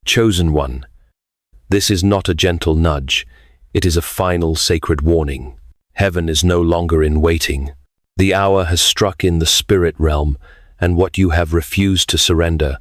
Chosen one, this is not a gentle nudge. It is a final sacred warning. Heaven is no longer in waiting. The hour has struck in the spirit realm, and what you have refused to surrender,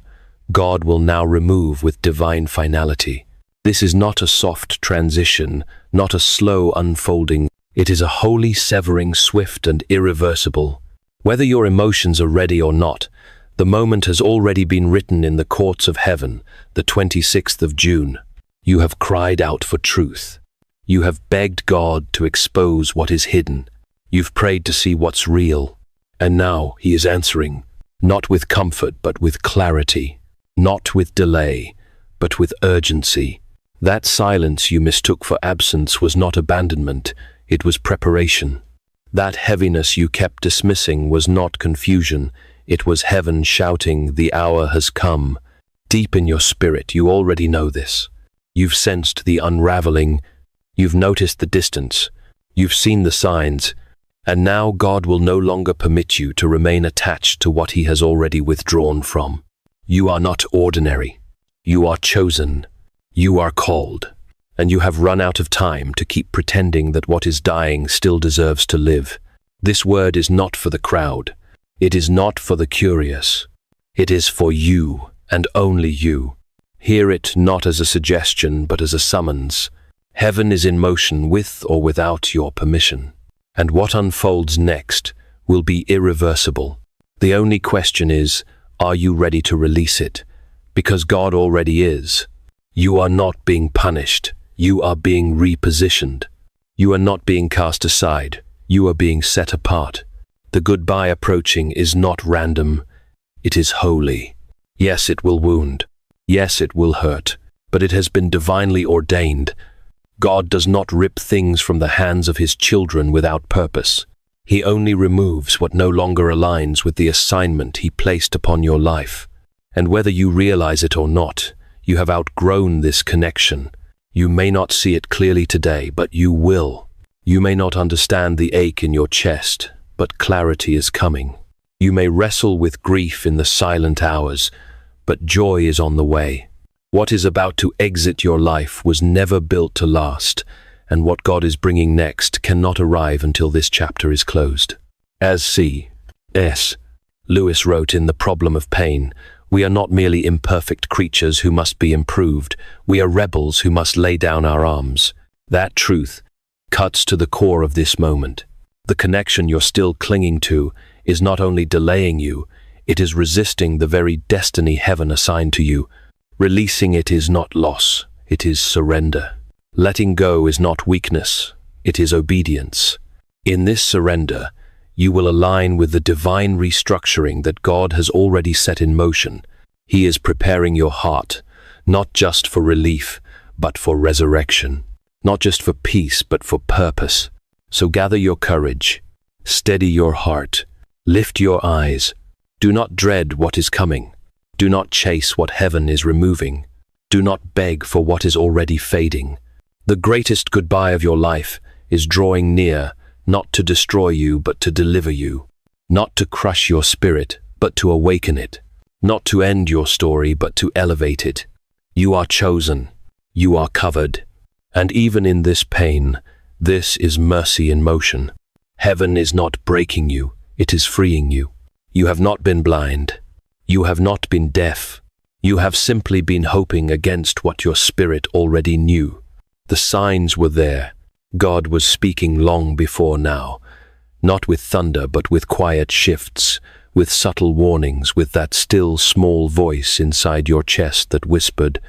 God will now remove with divine finality. This is not a soft transition, not a slow unfolding. It is a holy severing, swift and irreversible. Whether your emotions are ready or not, the moment has already been written in the courts of heaven, the 26th of June. You have cried out for truth. You have begged God to expose what is hidden. You've prayed to see what's real. And now He is answering, not with comfort but with clarity, not with delay, but with urgency. That silence you mistook for absence was not abandonment, it was preparation. That heaviness you kept dismissing was not confusion, it was heaven shouting, the hour has come. Deep in your spirit, you already know this. You've sensed the unraveling, you've noticed the distance, you've seen the signs, and now God will no longer permit you to remain attached to what He has already withdrawn from. You are not ordinary. You are chosen. You are called. And you have run out of time to keep pretending that what is dying still deserves to live. This word is not for the crowd. It is not for the curious. It is for you, and only you. Hear it not as a suggestion, but as a summons. Heaven is in motion with or without your permission. And what unfolds next will be irreversible. The only question is, are you ready to release it? Because God already is. You are not being punished. You are being repositioned. You are not being cast aside. You are being set apart. The goodbye approaching is not random. It is holy. Yes, it will wound. Yes, it will hurt. But it has been divinely ordained. God does not rip things from the hands of His children without purpose. He only removes what no longer aligns with the assignment He placed upon your life. And whether you realize it or not, you have outgrown this connection. You may not see it clearly today, but you will. You may not understand the ache in your chest, but clarity is coming. You may wrestle with grief in the silent hours, but joy is on the way. What is about to exit your life was never built to last, and what God is bringing next cannot arrive until this chapter is closed. As C.S. Lewis wrote in The Problem of Pain, we are not merely imperfect creatures who must be improved, we are rebels who must lay down our arms. That truth cuts to the core of this moment. The connection you're still clinging to is not only delaying you, it is resisting the very destiny heaven assigned to you. Releasing it is not loss, it is surrender. Letting go is not weakness, it is obedience. In this surrender, you will align with the divine restructuring that God has already set in motion. He is preparing your heart, not just for relief, but for resurrection. Not just for peace, but for purpose. So gather your courage, steady your heart, lift your eyes. Do not dread what is coming. Do not chase what heaven is removing. Do not beg for what is already fading. The greatest goodbye of your life is drawing near, not to destroy you, but to deliver you. Not to crush your spirit, but to awaken it. Not to end your story, but to elevate it. You are chosen. You are covered. And even in this pain, this is mercy in motion. Heaven is not breaking you, it is freeing you. You have not been blind. You have not been deaf. You have simply been hoping against what your spirit already knew. The signs were there. God was speaking long before now, not with thunder but with quiet shifts, with subtle warnings, with that still small voice inside your chest that whispered,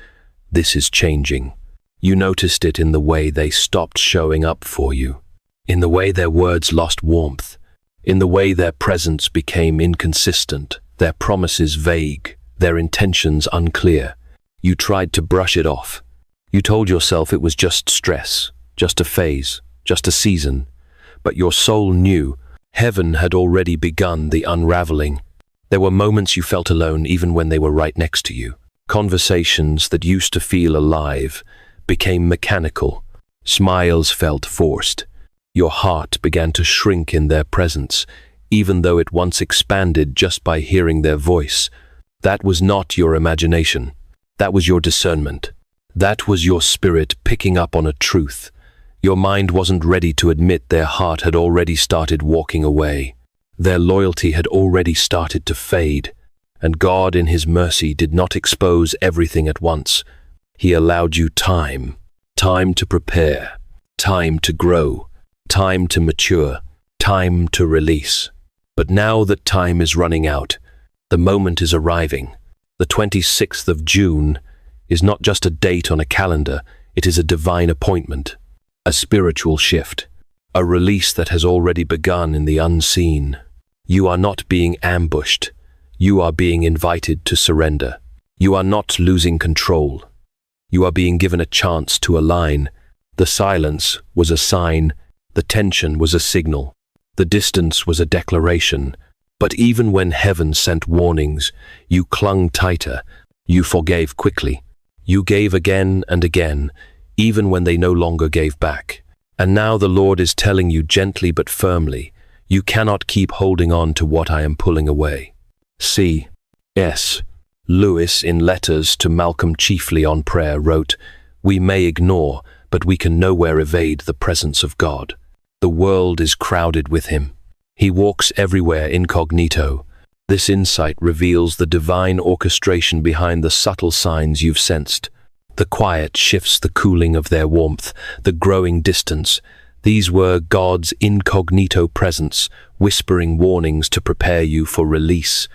"This is changing." You noticed it in the way they stopped showing up for you, in the way their words lost warmth, in the way their presence became inconsistent, their promises vague, their intentions unclear. You tried to brush it off. You told yourself it was just stress, just a phase, just a season. But your soul knew heaven had already begun the unraveling. There were moments you felt alone even when they were right next to you. Conversations that used to feel alive became mechanical. Smiles felt forced. Your heart began to shrink in their presence, even though it once expanded just by hearing their voice. That was not your imagination. That was your discernment. That was your spirit picking up on a truth. Your mind wasn't ready to admit their heart had already started walking away. Their loyalty had already started to fade. And God, in His mercy, did not expose everything at once. He allowed you time to prepare, time to grow, time to mature, time to release. But now that time is running out, the moment is arriving. The 26th of June is not just a date on a calendar, it is a divine appointment, a spiritual shift, a release that has already begun in the unseen. You are not being ambushed. You are being invited to surrender. You are not losing control. You are being given a chance to align. The silence was a sign. The tension was a signal. The distance was a declaration. But even when heaven sent warnings, you clung tighter. You forgave quickly. You gave again and again, even when they no longer gave back. And now the Lord is telling you gently but firmly, you cannot keep holding on to what I am pulling away. C.S. Lewis, in letters to Malcolm chiefly on prayer, wrote, "We may ignore, but we can nowhere evade the presence of God. The world is crowded with Him. He walks everywhere incognito. This insight reveals the divine orchestration behind the subtle signs you've sensed. The quiet shifts the cooling of their warmth, the growing distance. These were God's incognito presence, whispering warnings to prepare you for release.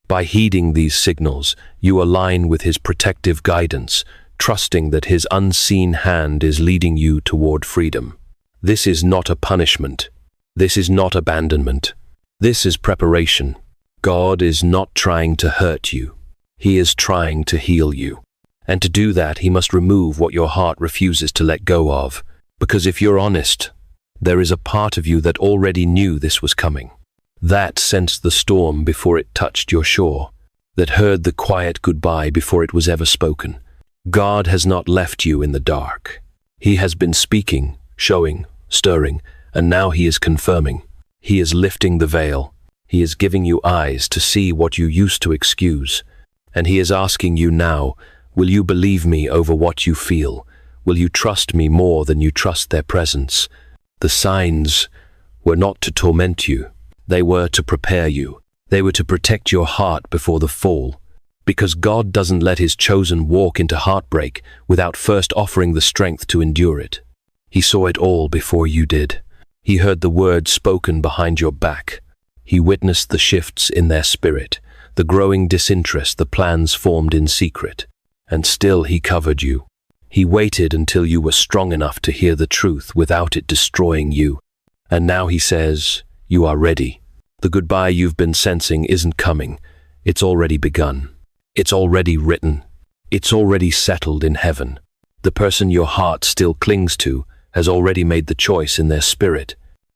By heeding these signals, you align with His protective guidance, trusting that His unseen hand is leading you toward freedom. This is not a punishment. This is not abandonment. This is preparation. God is not trying to hurt you. He is trying to heal you. And to do that, He must remove what your heart refuses to let go of. Because if you're honest, there is a part of you that already knew this was coming. That sensed the storm before it touched your shore, that heard the quiet goodbye before it was ever spoken. God has not left you in the dark. He has been speaking, showing, stirring, and now He is confirming. He is lifting the veil. He is giving you eyes to see what you used to excuse. And He is asking you now, will you believe me over what you feel? Will you trust me more than you trust their presence? The signs were not to torment you. They were to prepare you. They were to protect your heart before the fall. Because God doesn't let His chosen walk into heartbreak without first offering the strength to endure it. He saw it all before you did. He heard the words spoken behind your back. He witnessed the shifts in their spirit, the growing disinterest, the plans formed in secret. And still He covered you. He waited until you were strong enough to hear the truth without it destroying you. And now He says, you are ready. The goodbye you've been sensing isn't coming. It's already begun. It's already written. It's already settled in heaven. The person your heart still clings to has already made the choice in their spirit.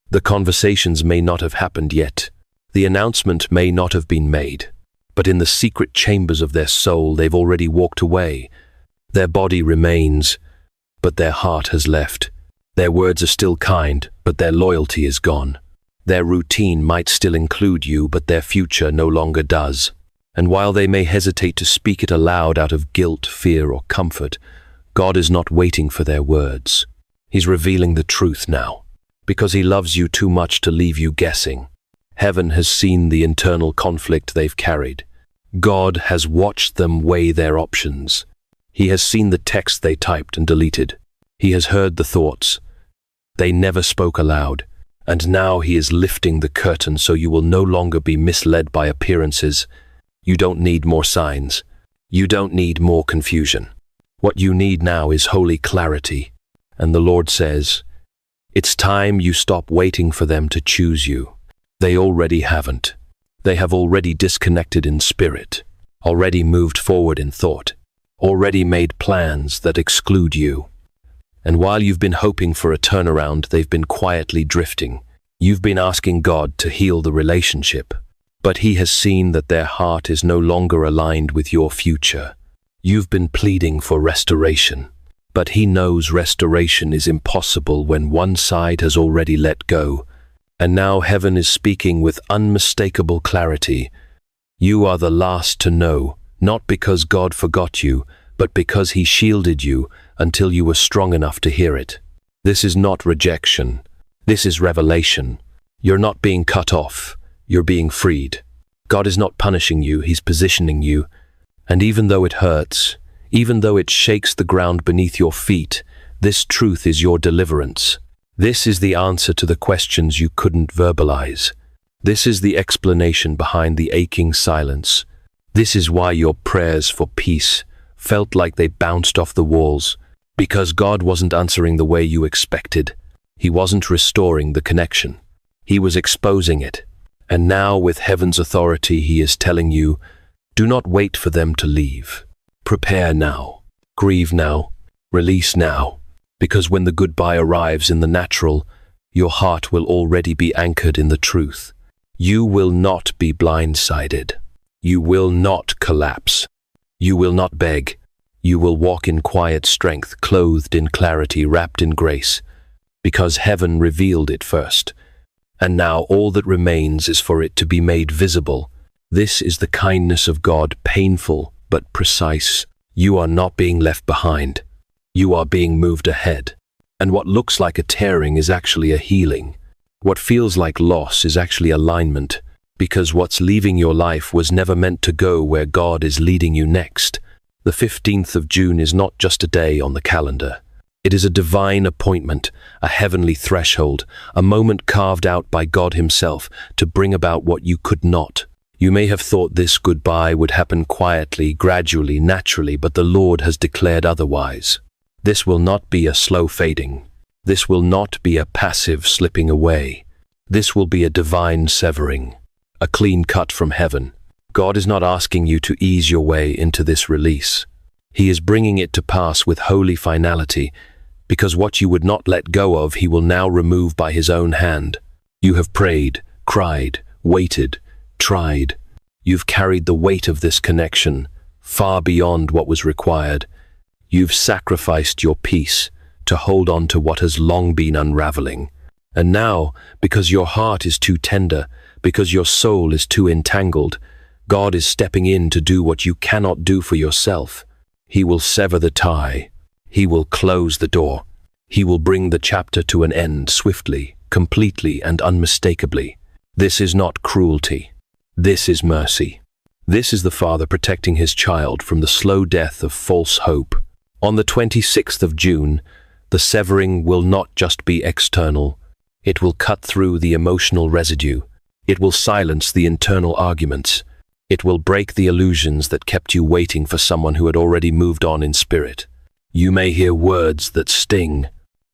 The conversations may not have happened yet. The announcement may not have been made. But in the secret chambers of their soul, they've already walked away. Their body remains, but their heart has left. Their words are still kind, but their loyalty is gone. Their routine might still include you, but their future no longer does. And while they may hesitate to speak it aloud out of guilt, fear, or comfort, God is not waiting for their words. He's revealing the truth now, because He loves you too much to leave you guessing. Heaven has seen the internal conflict they've carried. God has watched them weigh their options. He has seen the text they typed and deleted. He has heard the thoughts they never spoke aloud. And now He is lifting the curtain so you will no longer be misled by appearances. You don't need more signs. You don't need more confusion. What you need now is holy clarity. And the Lord says, it's time you stop waiting for them to choose you. They already haven't. They have already disconnected in spirit, already moved forward in thought, already made plans that exclude you. And while you've been hoping for a turnaround, they've been quietly drifting. You've been asking God to heal the relationship, but He has seen that their heart is no longer aligned with your future. You've been pleading for restoration, but He knows restoration is impossible when one side has already let go. And now heaven is speaking with unmistakable clarity. You are the last to know, not because God forgot you, but because he shielded you until you were strong enough to hear it. This is not rejection. This is revelation. You're not being cut off. You're being freed. God is not punishing you, he's positioning you. And even though it hurts, even though it shakes the ground beneath your feet, this truth is your deliverance. This is the answer to the questions you couldn't verbalize. This is the explanation behind the aching silence. This is why your prayers for peace felt like they bounced off the walls, because God wasn't answering the way you expected. He wasn't restoring the connection. He was exposing it. And now, with heaven's authority, he is telling you, do not wait for them to leave. Prepare now. Grieve now. Release now. Because when the goodbye arrives in the natural, your heart will already be anchored in the truth. You will not be blindsided. You will not collapse. You will not beg. You will walk in quiet strength, clothed in clarity, wrapped in grace, because heaven revealed it first. And now all that remains is for it to be made visible. This is the kindness of God, painful but precise. You are not being left behind. You are being moved ahead. And what looks like a tearing is actually a healing. What feels like loss is actually alignment, because what's leaving your life was never meant to go where God is leading you next. The 15th of June is not just a day on the calendar. It is a divine appointment, a heavenly threshold, a moment carved out by God himself to bring about what you could not. You may have thought this goodbye would happen quietly, gradually, naturally, but the Lord has declared otherwise. This will not be a slow fading. This will not be a passive slipping away. This will be a divine severing, a clean cut from heaven. God is not asking you to ease your way into this release. He is bringing it to pass with holy finality, because what you would not let go of, he will now remove by his own hand. You have prayed, cried, waited, tried. You've carried the weight of this connection far beyond what was required. You've sacrificed your peace to hold on to what has long been unraveling. And now, because your heart is too tender, because your soul is too entangled, God is stepping in to do what you cannot do for yourself. He will sever the tie. He will close the door. He will bring the chapter to an end swiftly, completely, and unmistakably. This is not cruelty. This is mercy. This is the Father protecting his child from the slow death of false hope. On the 26th of June, the severing will not just be external. It will cut through the emotional residue. It will silence the internal arguments. It will break the illusions that kept you waiting for someone who had already moved on in spirit. You may hear words that sting.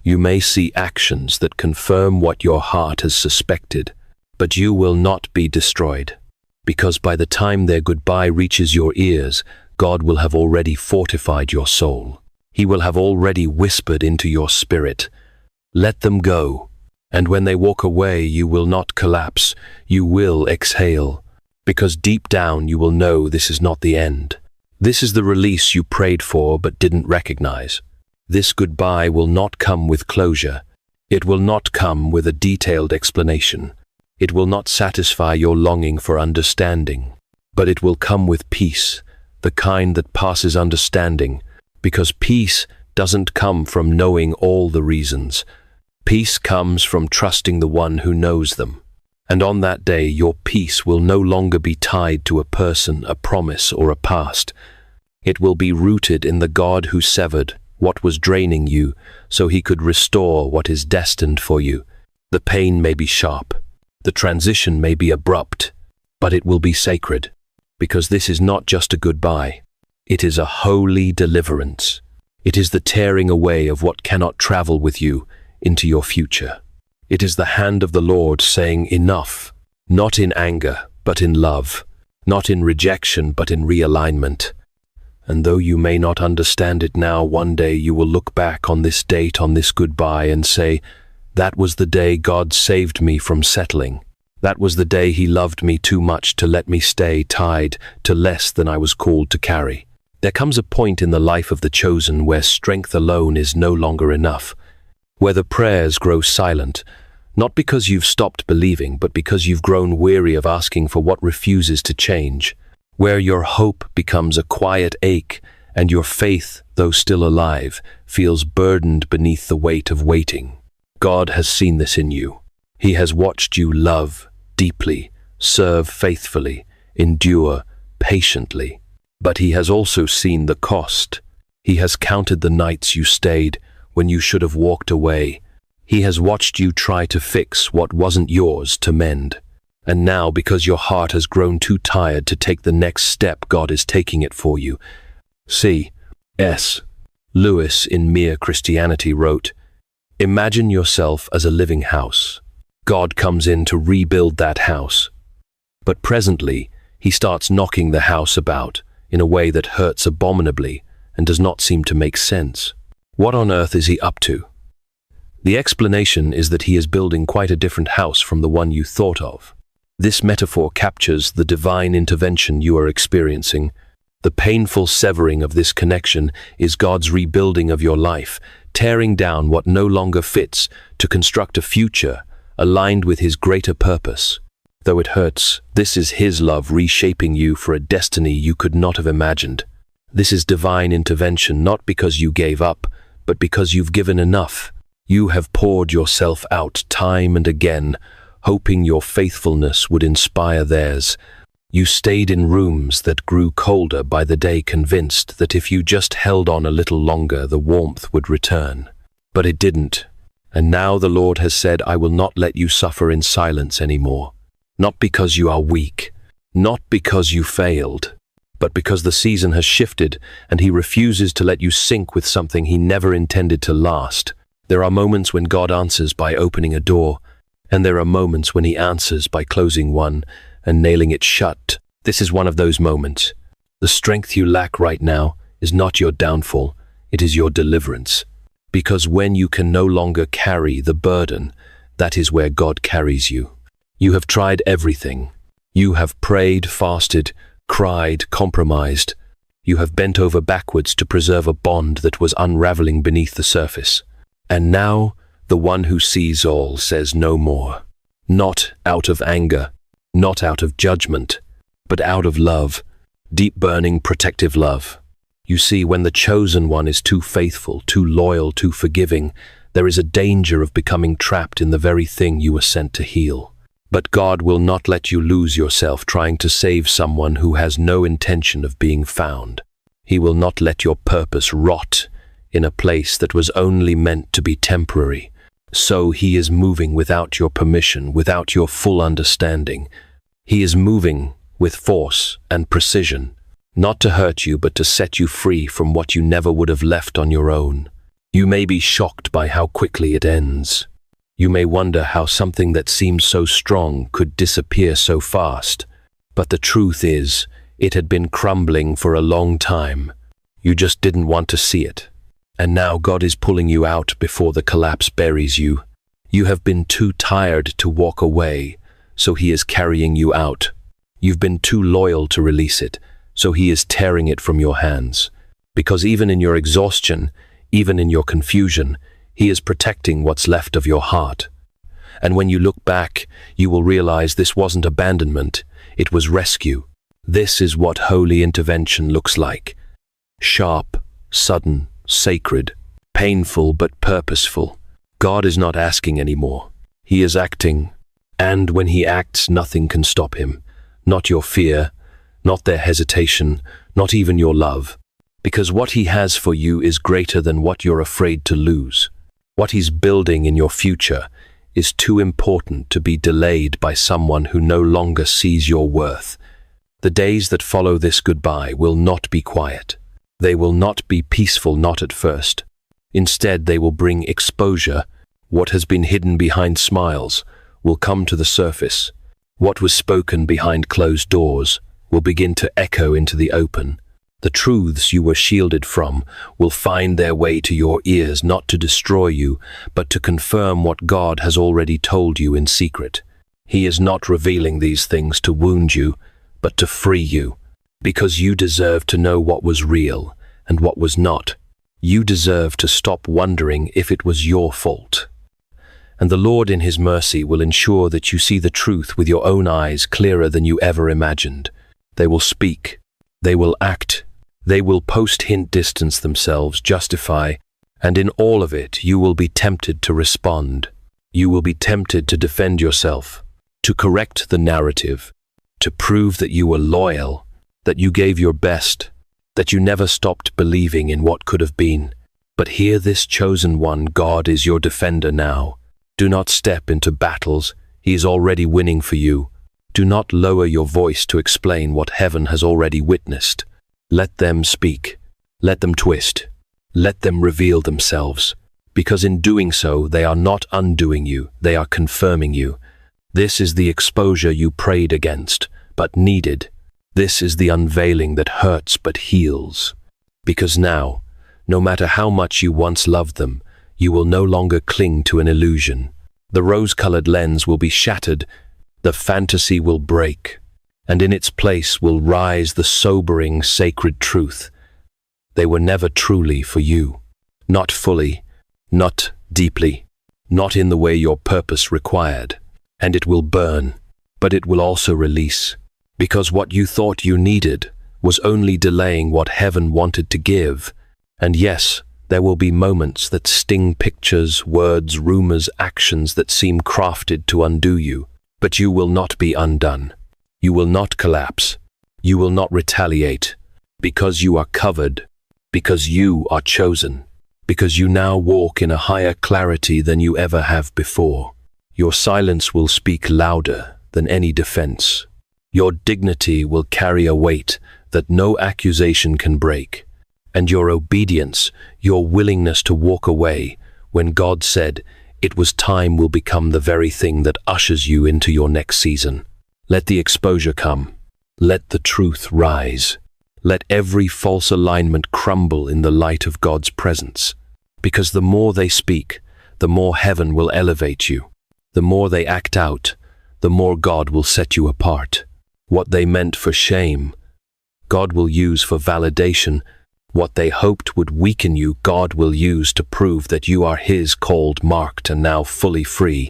You may see actions that confirm what your heart has suspected. But you will not be destroyed, because by the time their goodbye reaches your ears, God will have already fortified your soul. He will have already whispered into your spirit, let them go. And when they walk away, you will not collapse. You will exhale, because deep down you will know this is not the end. This is the release you prayed for but didn't recognize. This goodbye will not come with closure. It will not come with a detailed explanation. It will not satisfy your longing for understanding, but it will come with peace, the kind that passes understanding, because peace doesn't come from knowing all the reasons. Peace comes from trusting the one who knows them. And on that day, your peace will no longer be tied to a person, a promise, or a past. It will be rooted in the God who severed what was draining you so he could restore what is destined for you. The pain may be sharp. The transition may be abrupt, but it will be sacred, because this is not just a goodbye. It is a holy deliverance. It is the tearing away of what cannot travel with you into your future. It is the hand of the Lord saying enough, not in anger, but in love, not in rejection, but in realignment. And though you may not understand it now, one day you will look back on this date, on this goodbye, and say, that was the day God saved me from settling. That was the day he loved me too much to let me stay tied to less than I was called to carry. There comes a point in the life of the chosen where strength alone is no longer enough, where the prayers grow silent, not because you've stopped believing, but because you've grown weary of asking for what refuses to change, where your hope becomes a quiet ache and your faith, though still alive, feels burdened beneath the weight of waiting. God has seen this in you. He has watched you love deeply, serve faithfully, endure patiently. But he has also seen the cost. He has counted the nights you stayed when you should have walked away. He has watched you try to fix what wasn't yours to mend. And now, because your heart has grown too tired to take the next step, God is taking it for you. C.S. Lewis in Mere Christianity wrote, "Imagine yourself as a living house. God comes in to rebuild that house. But presently, he starts knocking the house about in a way that hurts abominably and does not seem to make sense. What on earth is he up to? The explanation is that he is building quite a different house from the one you thought of. This metaphor captures the divine intervention you are experiencing. The painful severing of this connection is God's rebuilding of your life, tearing down what no longer fits to construct a future aligned with his greater purpose. Though it hurts, this is his love reshaping you for a destiny you could not have imagined. This is divine intervention, not because you gave up, but because you've given enough. You have poured yourself out time and again, hoping your faithfulness would inspire theirs. You stayed in rooms that grew colder by the day, convinced that if you just held on a little longer, the warmth would return. But it didn't. And now the Lord has said, I will not let you suffer in silence anymore. Not because you are weak, not because you failed, but because the season has shifted and he refuses to let you sink with something he never intended to last. There are moments when God answers by opening a door, and there are moments when he answers by closing one and nailing it shut. This is one of those moments. The strength you lack right now is not your downfall, it is your deliverance. Because when you can no longer carry the burden, that is where God carries you. You have tried everything. You have prayed, fasted, cried, compromised. You have bent over backwards to preserve a bond that was unraveling beneath the surface. And now, the one who sees all says no more. Not out of anger, not out of judgment, but out of love, deep burning, protective love. You see, when the chosen one is too faithful, too loyal, too forgiving, there is a danger of becoming trapped in the very thing you were sent to heal. But God will not let you lose yourself trying to save someone who has no intention of being found. He will not let your purpose rot in a place that was only meant to be temporary. So he is moving without your permission, without your full understanding. He is moving with force and precision, not to hurt you, but to set you free from what you never would have left on your own. You may be shocked by how quickly it ends. You may wonder how something that seemed so strong could disappear so fast. But the truth is, it had been crumbling for a long time. You just didn't want to see it. And now God is pulling you out before the collapse buries you. You have been too tired to walk away, so he is carrying you out. You've been too loyal to release it, so he is tearing it from your hands. Because even in your exhaustion, even in your confusion, he is protecting what's left of your heart. And when you look back, you will realize this wasn't abandonment, it was rescue. This is what holy intervention looks like. Sharp, sudden, sacred, painful but purposeful. God is not asking anymore. He is acting. And when he acts, nothing can stop him. Not your fear, not their hesitation, not even your love. Because what he has for you is greater than what you're afraid to lose. What he's building in your future is too important to be delayed by someone who no longer sees your worth. The days that follow this goodbye will not be quiet. They will not be peaceful, not at first. Instead, they will bring exposure. What has been hidden behind smiles will come to the surface. What was spoken behind closed doors will begin to echo into the open. The truths you were shielded from will find their way to your ears, not to destroy you, but to confirm what God has already told you in secret. He is not revealing these things to wound you, but to free you, because you deserve to know what was real and what was not. You deserve to stop wondering if it was your fault. And the Lord in his mercy will ensure that you see the truth with your own eyes clearer than you ever imagined. They will speak. They will act. They will post-hint distance themselves, justify, and in all of it you will be tempted to respond. You will be tempted to defend yourself, to correct the narrative, to prove that you were loyal, that you gave your best, that you never stopped believing in what could have been. But hear this, chosen one, God is your defender now. Do not step into battles He is already winning for you. Do not lower your voice to explain what heaven has already witnessed. Let them speak. Let them twist. Let them reveal themselves. Because in doing so, they are not undoing you, they are confirming you. This is the exposure you prayed against, but needed. This is the unveiling that hurts but heals. Because now, no matter how much you once loved them, you will no longer cling to an illusion. The rose-colored lens will be shattered, the fantasy will break, and in its place will rise the sobering, sacred truth. They were never truly for you. Not fully, not deeply, not in the way your purpose required. And it will burn, but it will also release. Because what you thought you needed was only delaying what heaven wanted to give. And yes, there will be moments that sting, pictures, words, rumors, actions that seem crafted to undo you. But you will not be undone. You will not collapse. You will not retaliate. Because you are covered. Because you are chosen. Because you now walk in a higher clarity than you ever have before. Your silence will speak louder than any defense. Your dignity will carry a weight that no accusation can break. And your obedience, your willingness to walk away when God said it was time, will become the very thing that ushers you into your next season. Let the exposure come. Let the truth rise. Let every false alignment crumble in the light of God's presence. Because the more they speak, the more heaven will elevate you. The more they act out, the more God will set you apart. What they meant for shame, God will use for validation. What they hoped would weaken you, God will use to prove that you are His, called, marked, and now fully free.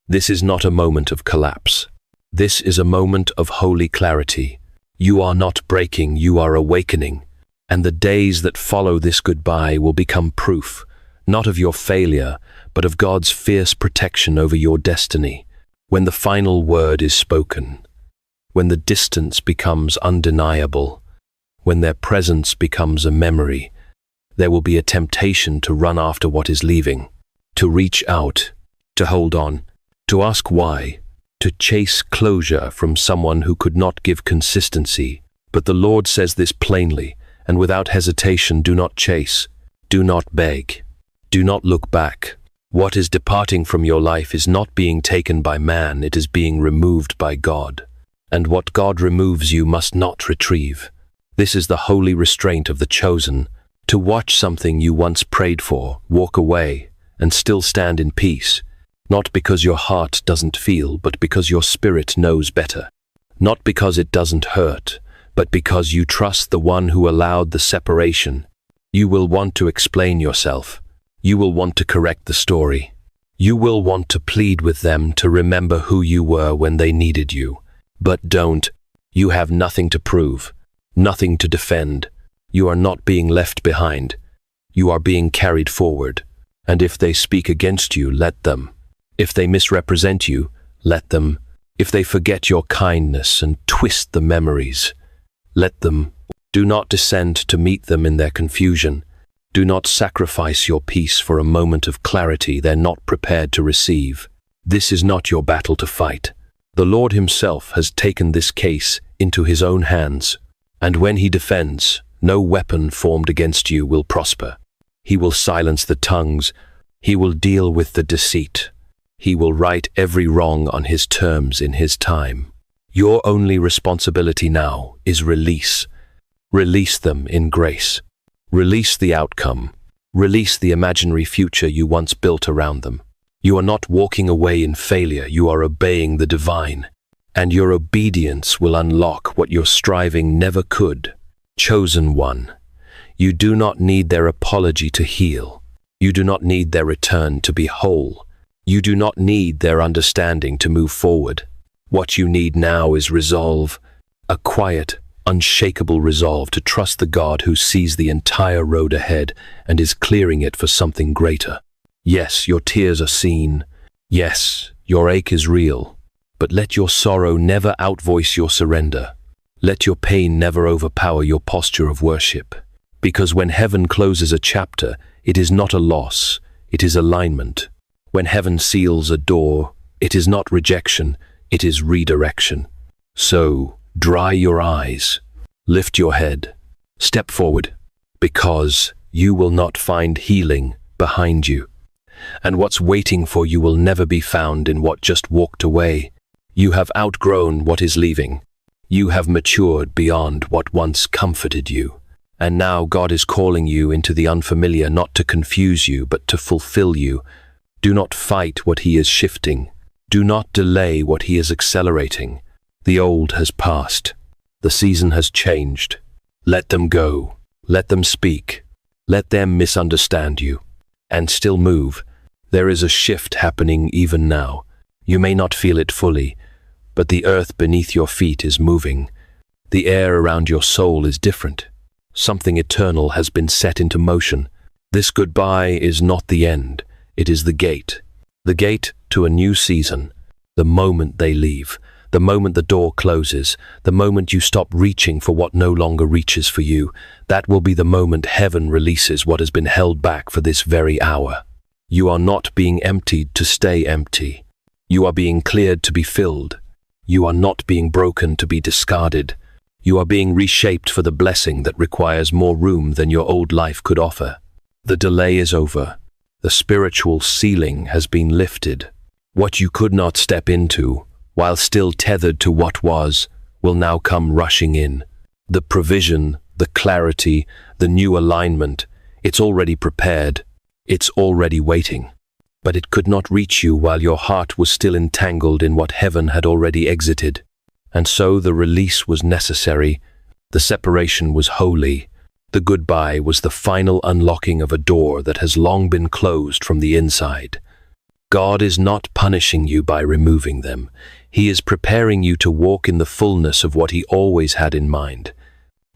This is not a moment of collapse. This is a moment of holy clarity. You are not breaking, you are awakening. And the days that follow this goodbye will become proof, not of your failure, but of God's fierce protection over your destiny. When the final word is spoken, when the distance becomes undeniable, when their presence becomes a memory, there will be a temptation to run after what is leaving, to reach out, to hold on, to ask why, to chase closure from someone who could not give consistency. But the Lord says this plainly, and without hesitation: do not chase, do not beg, do not look back. What is departing from your life is not being taken by man, it is being removed by God. And what God removes you must not retrieve. This is the holy restraint of the chosen, to watch something you once prayed for walk away and still stand in peace, not because your heart doesn't feel, but because your spirit knows better. Not because it doesn't hurt, but because you trust the one who allowed the separation. You will want to explain yourself. You will want to correct the story. You will want to plead with them to remember who you were when they needed you. But don't. You have nothing to prove, nothing to defend. You are not being left behind. You are being carried forward. And if they speak against you, let them. If they misrepresent you, let them. If they forget your kindness and twist the memories, let them. Do not descend to meet them in their confusion. Do not sacrifice your peace for a moment of clarity they're not prepared to receive. This is not your battle to fight. The Lord Himself has taken this case into His own hands, and when He defends, no weapon formed against you will prosper. He will silence the tongues. He will deal with the deceit. He will right every wrong on His terms in His time. Your only responsibility now is release. Release them in grace. Release the outcome. Release the imaginary future you once built around them. You are not walking away in failure, you are obeying the divine. And your obedience will unlock what your striving never could. Chosen one, you do not need their apology to heal. You do not need their return to be whole. You do not need their understanding to move forward. What you need now is resolve, a quiet, unshakable resolve to trust the God who sees the entire road ahead and is clearing it for something greater. Yes, your tears are seen. Yes, your ache is real. But let your sorrow never outvoice your surrender. Let your pain never overpower your posture of worship. Because when heaven closes a chapter, it is not a loss, it is alignment. When heaven seals a door, it is not rejection, it is redirection. So, dry your eyes, lift your head, step forward, because you will not find healing behind you. And what's waiting for you will never be found in what just walked away. You have outgrown what is leaving. You have matured beyond what once comforted you. And now God is calling you into the unfamiliar, not to confuse you, but to fulfill you. Do not fight what He is shifting. Do not delay what He is accelerating. The old has passed. The season has changed. Let them go. Let them speak. Let them misunderstand you. And still move. There is a shift happening even now. You may not feel it fully, but the earth beneath your feet is moving. The air around your soul is different. Something eternal has been set into motion. This goodbye is not the end. It is the gate. The gate to a new season. The moment they leave. The moment the door closes. The moment you stop reaching for what no longer reaches for you. That will be the moment heaven releases what has been held back for this very hour. You are not being emptied to stay empty. You are being cleared to be filled. You are not being broken to be discarded. You are being reshaped for the blessing that requires more room than your old life could offer. The delay is over. The spiritual ceiling has been lifted. What you could not step into, while still tethered to what was, will now come rushing in. The provision, the clarity, the new alignment, it's already prepared. It's already waiting. But it could not reach you while your heart was still entangled in what heaven had already exited. And so the release was necessary. The separation was holy. The goodbye was the final unlocking of a door that has long been closed from the inside. God is not punishing you by removing them. He is preparing you to walk in the fullness of what He always had in mind.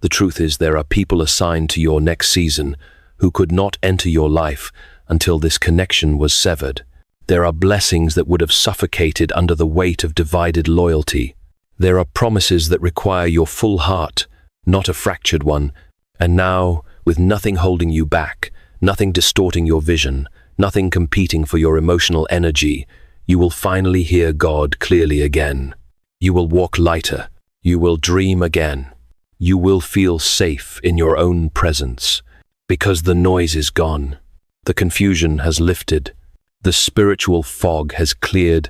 The truth is, there are people assigned to your next season who could not enter your life until this connection was severed. There are blessings that would have suffocated under the weight of divided loyalty. There are promises that require your full heart, not a fractured one. And now, with nothing holding you back, nothing distorting your vision, nothing competing for your emotional energy, you will finally hear God clearly again. You will walk lighter. You will dream again. You will feel safe in your own presence, because the noise is gone. The confusion has lifted. The spiritual fog has cleared.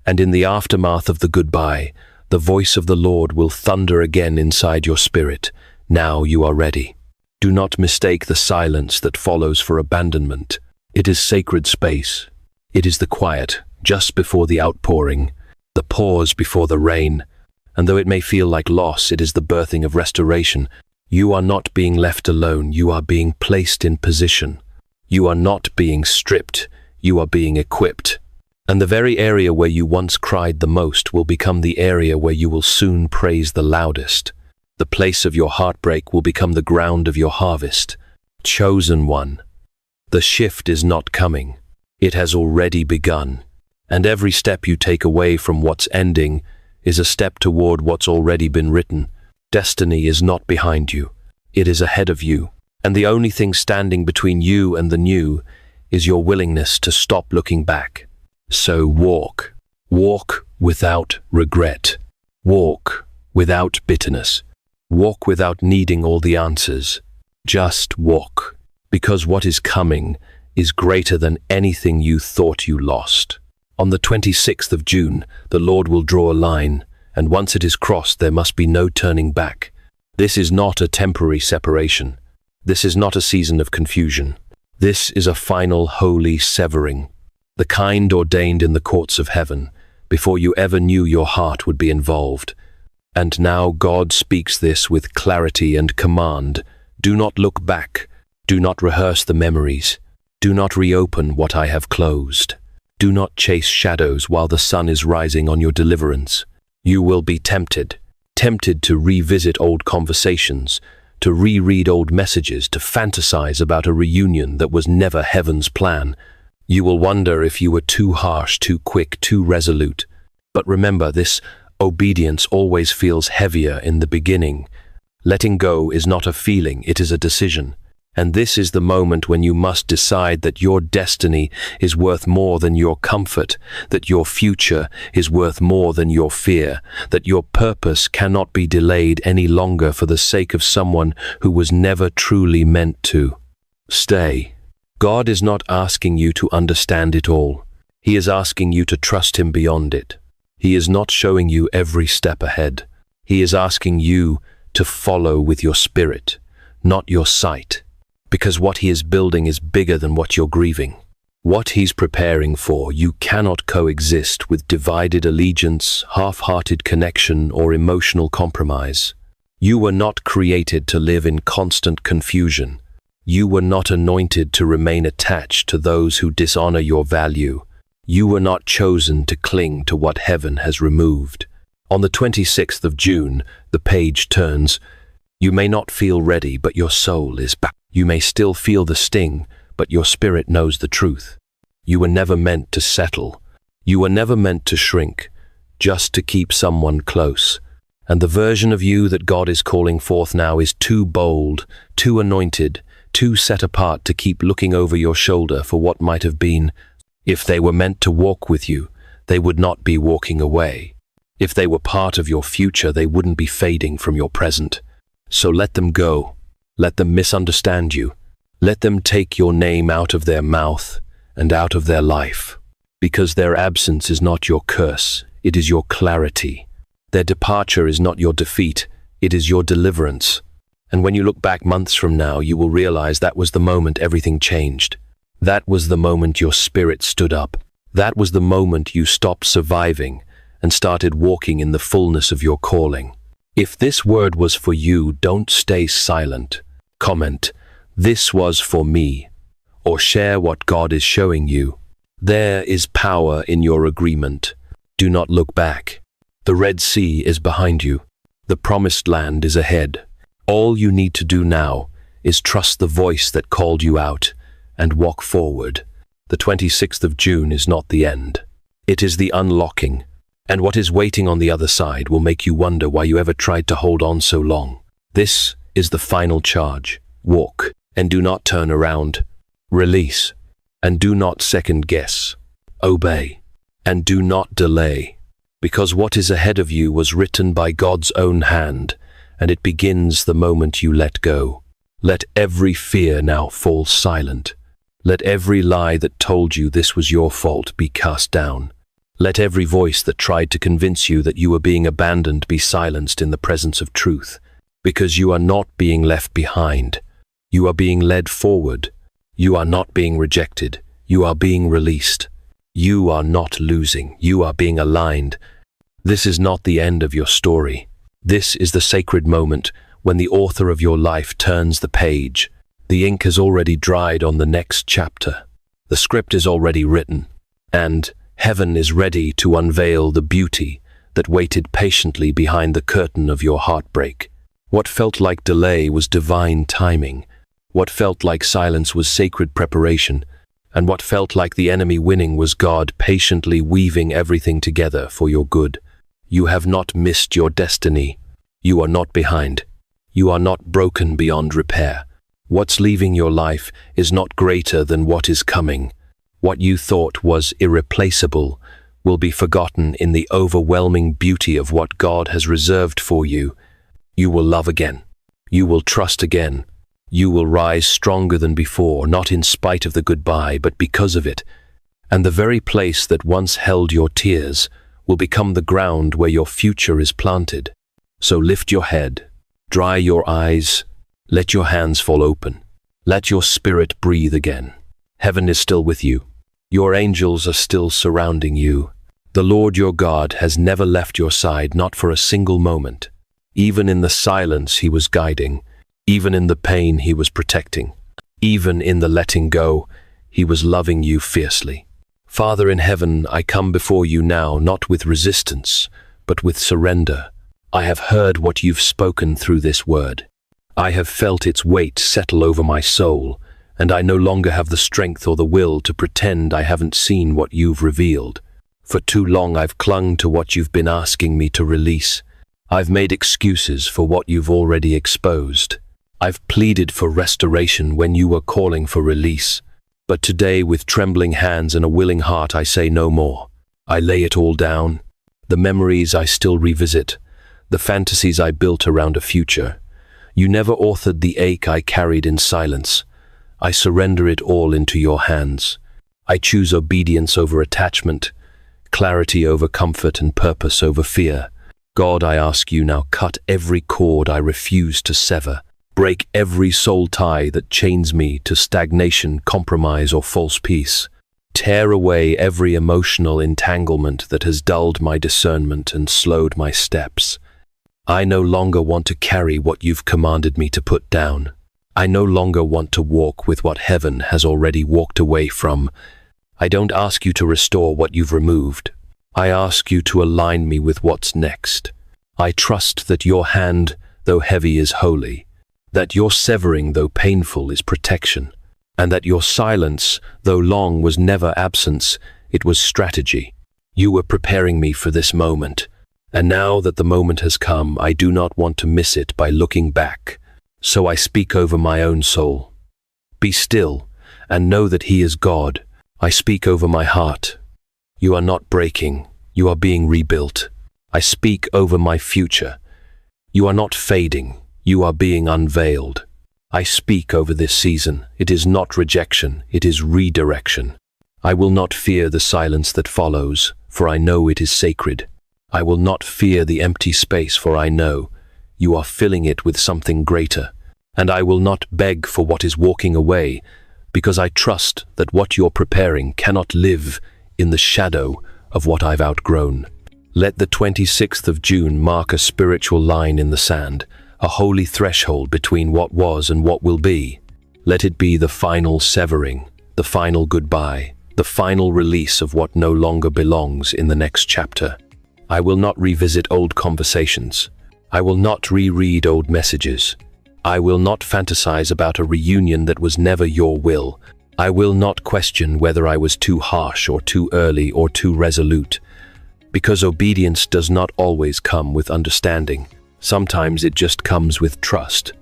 And in the aftermath of the goodbye, the voice of the Lord will thunder again inside your spirit. Now you are ready. Do not mistake the silence that follows for abandonment. It is sacred space. It is the quiet just before the outpouring, the pause before the rain. And though it may feel like loss, it is the birthing of restoration. You are not being left alone. You are being placed in position. You are not being stripped. You are being equipped. And the very area where you once cried the most will become the area where you will soon praise the loudest. The place of your heartbreak will become the ground of your harvest. Chosen one. The shift is not coming. It has already begun. And every step you take away from what's ending is a step toward what's already been written. Destiny is not behind you. It is ahead of you. And the only thing standing between you and the new is your willingness to stop looking back. So walk. Walk without regret. Walk without bitterness. Walk without needing all the answers. Just walk, because what is coming is greater than anything you thought you lost. On the 26th of June, the Lord will draw a line, and once it is crossed, there must be no turning back. This is not a temporary separation. This is not a season of confusion. This is a final holy severing, the kind ordained in the courts of heaven, before you ever knew your heart would be involved. And now God speaks this with clarity and command. Do not look back. Do not rehearse the memories. Do not reopen what I have closed. Do not chase shadows while the sun is rising on your deliverance. You will be tempted. tempted to revisit old conversations, to reread old messages, to fantasize about a reunion that was never heaven's plan. You will wonder if you were too harsh, too quick, too resolute. But remember, this obedience always feels heavier in the beginning. Letting go is not a feeling, it is a decision. And this is the moment when you must decide that your destiny is worth more than your comfort, that your future is worth more than your fear, that your purpose cannot be delayed any longer for the sake of someone who was never truly meant to. Stay. God is not asking you to understand it all. He is asking you to trust Him beyond it. He is not showing you every step ahead. He is asking you to follow with your spirit, not your sight. Because what He is building is bigger than what you're grieving. What He's preparing for, you cannot coexist with divided allegiance, half-hearted connection, or emotional compromise. You were not created to live in constant confusion. You were not anointed to remain attached to those who dishonor your value. You were not chosen to cling to what heaven has removed. On the 26th of June, the page turns. You may not feel ready, but your soul is back. You may still feel the sting, but your spirit knows the truth. You were never meant to settle. You were never meant to shrink, just to keep someone close. And the version of you that God is calling forth now is too bold, too anointed, too set apart to keep looking over your shoulder for what might have been. If they were meant to walk with you, they would not be walking away. If they were part of your future, they wouldn't be fading from your present. So let them go. Let them misunderstand you. Let them take your name out of their mouth and out of their life. Because their absence is not your curse, it is your clarity. Their departure is not your defeat, it is your deliverance. And when you look back months from now, you will realize that was the moment everything changed. That was the moment your spirit stood up. That was the moment you stopped surviving and started walking in the fullness of your calling. If this word was for you, don't stay silent. Comment, "This was for me," or share what God is showing you. There is power in your agreement. Do not look back. The Red Sea is behind you. The Promised Land is ahead. All you need to do now is trust the voice that called you out and walk forward. The 26th of June is not the end. It is the unlocking. And what is waiting on the other side will make you wonder why you ever tried to hold on so long. This is the final charge. Walk, and do not turn around. Release, and do not second guess. Obey, and do not delay. Because what is ahead of you was written by God's own hand, and it begins the moment you let go. Let every fear now fall silent. Let every lie that told you this was your fault be cast down. Let every voice that tried to convince you that you were being abandoned be silenced in the presence of truth. Because you are not being left behind. You are being led forward. You are not being rejected. You are being released. You are not losing. You are being aligned. This is not the end of your story. This is the sacred moment when the author of your life turns the page. The ink has already dried on the next chapter. The script is already written. And heaven is ready to unveil the beauty that waited patiently behind the curtain of your heartbreak. What felt like delay was divine timing. What felt like silence was sacred preparation. And what felt like the enemy winning was God patiently weaving everything together for your good. You have not missed your destiny. You are not behind. You are not broken beyond repair. What's leaving your life is not greater than what is coming. What you thought was irreplaceable will be forgotten in the overwhelming beauty of what God has reserved for you. You will love again. You will trust again. You will rise stronger than before, not in spite of the goodbye, but because of it. And the very place that once held your tears will become the ground where your future is planted. So lift your head, dry your eyes, let your hands fall open. Let your spirit breathe again. Heaven is still with you. Your angels are still surrounding you. The Lord your God has never left your side, not for a single moment. Even in the silence he was guiding. Even in the pain he was protecting. Even in the letting go, he was loving you fiercely. Father in heaven, I come before you now, not with resistance, but with surrender. I have heard what you've spoken through this word. I have felt its weight settle over my soul, and I no longer have the strength or the will to pretend I haven't seen what you've revealed. For too long I've clung to what you've been asking me to release. I've made excuses for what you've already exposed. I've pleaded for restoration when you were calling for release. But today, with trembling hands and a willing heart, I say no more. I lay it all down. The memories I still revisit, the fantasies I built around a future. You never authored the ache I carried in silence. I surrender it all into your hands. I choose obedience over attachment, clarity over comfort, and purpose over fear. God, I ask you now, cut every cord I refuse to sever. Break every soul tie that chains me to stagnation, compromise, or false peace. Tear away every emotional entanglement that has dulled my discernment and slowed my steps. I no longer want to carry what you've commanded me to put down. I no longer want to walk with what heaven has already walked away from. I don't ask you to restore what you've removed. I ask you to align me with what's next. I trust that your hand, though heavy, is holy, that your severing, though painful, is protection, and that your silence, though long, was never absence, it was strategy. You were preparing me for this moment, and now that the moment has come, I do not want to miss it by looking back. So I speak over my own soul. Be still, and know that He is God. I speak over my heart. You are not breaking, you are being rebuilt. I speak over my future. You are not fading, you are being unveiled. I speak over this season. It is not rejection, it is redirection. I will not fear the silence that follows, for I know it is sacred. I will not fear the empty space, for I know you are filling it with something greater. And I will not beg for what is walking away, because I trust that what you're preparing cannot live in the shadow of what I've outgrown. Let the 26th of June mark a spiritual line in the sand, a holy threshold between what was and what will be. Let it be the final severing, the final goodbye, the final release of what no longer belongs in the next chapter. I will not revisit old conversations. I will not reread old messages. I will not fantasize about a reunion that was never your will. I will not question whether I was too harsh or too early or too resolute. Because obedience does not always come with understanding. Sometimes it just comes with trust.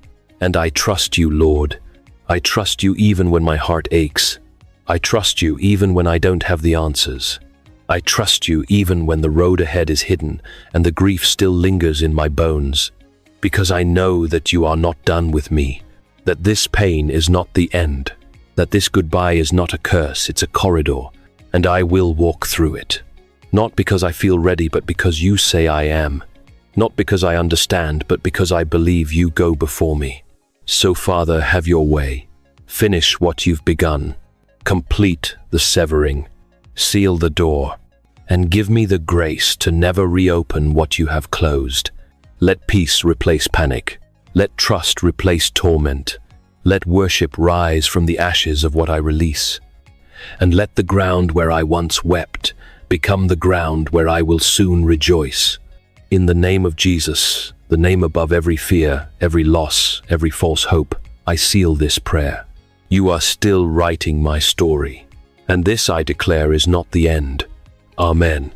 And I trust you, Lord. I trust you even when my heart aches. I trust you even when I don't have the answers. I trust you even when the road ahead is hidden and the grief still lingers in my bones. Because I know that you are not done with me, that this pain is not the end, that this goodbye is not a curse, it's a corridor, and I will walk through it. Not because I feel ready, but because you say I am. Not because I understand, but because I believe you go before me. So, Father, have your way. Finish what you've begun. Complete the severing. Seal the door. And give me the grace to never reopen what you have closed. Let peace replace panic. Let trust replace torment. Let worship rise from the ashes of what I release. And let the ground where I once wept become the ground where I will soon rejoice. In the name of Jesus, the name above every fear, every loss, every false hope, I seal this prayer. You are still writing my story, and this I declare is not the end. Amen.